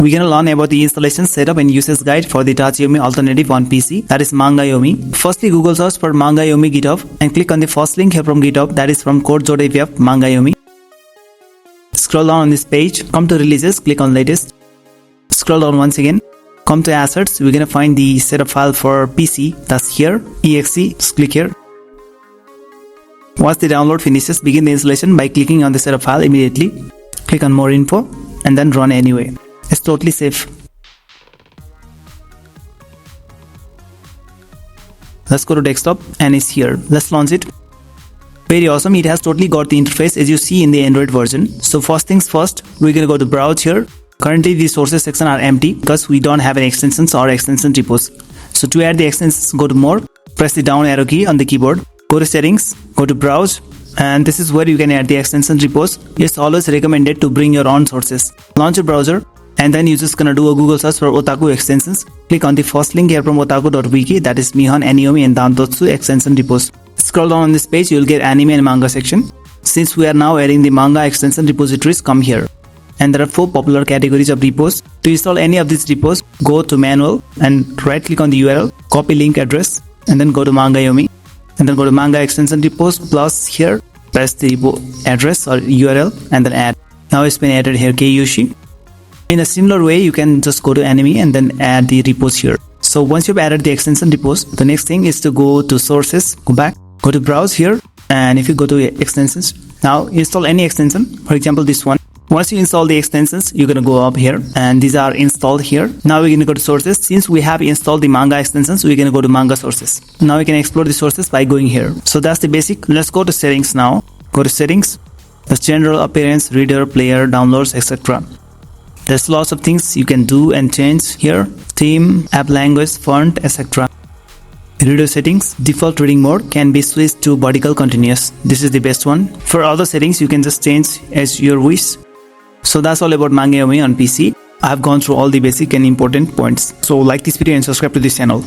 We're gonna learn about the installation, setup and usage guide for the Tachiyomi alternative on PC, that is Mangayomi. Firstly, Google search for Mangayomi GitHub and click on the first link here from GitHub, that is from code.apf Mangayomi. Scroll down on this page, come to releases, click on latest. Scroll down once again, come to assets, we're gonna find the setup file for PC, that's here, exe, just click here. Once the download finishes, begin the installation by clicking on the setup file immediately. Click on more info and then run anyway. It's totally safe. Let's go to desktop and it's here. Let's launch it. Very awesome. It has totally got the interface as you see in the Android version. So first things first, we're gonna go to browse here. Currently the sources section are empty because we don't have any extensions or extension repos. So to add the extensions, go to more, press the down arrow key on the keyboard, go to settings, go to browse, and this is where you can add the extension repos. It's always recommended to bring your own sources. Launch your browser and then you're just gonna do a Google search for Otaku extensions. Click on the first link here from otaku.wiki, that is Mihon, Aniomi and Dantotsu extension repos. Scroll down on this page, you'll get anime and manga section. Since we are now adding the manga extension repositories, come here. And there are 4 popular categories of repos. To install any of these repos, go to manual and right click on the URL, copy link address and then go to Mangayomi. And then go to manga extension repos plus here, press the repo address or URL and then add. Now it's been added here, Keiyoshi. In a similar way, you can just go to anime and then add the repos here. So once you've added the extension repos, the next thing is to go to sources, go back, go to browse here, and if you go to extensions, now install any extension, for example this one. Once you install the extensions, you're gonna go up here and these are installed here. Now we're gonna go to sources. Since we have installed the manga extensions, we're gonna go to manga sources. Now we can explore the sources by going here. So that's the basic. Let's go to settings now. Go to settings, the general appearance, reader, player, downloads, etc. There's lots of things you can do and change here. Theme, app language, font, etc. Reader settings, default reading mode can be switched to vertical continuous. This is the best one. For other settings, you can just change as your wish. So that's all about Mangayomi on PC. I have gone through all the basic and important points. So like this video and subscribe to this channel.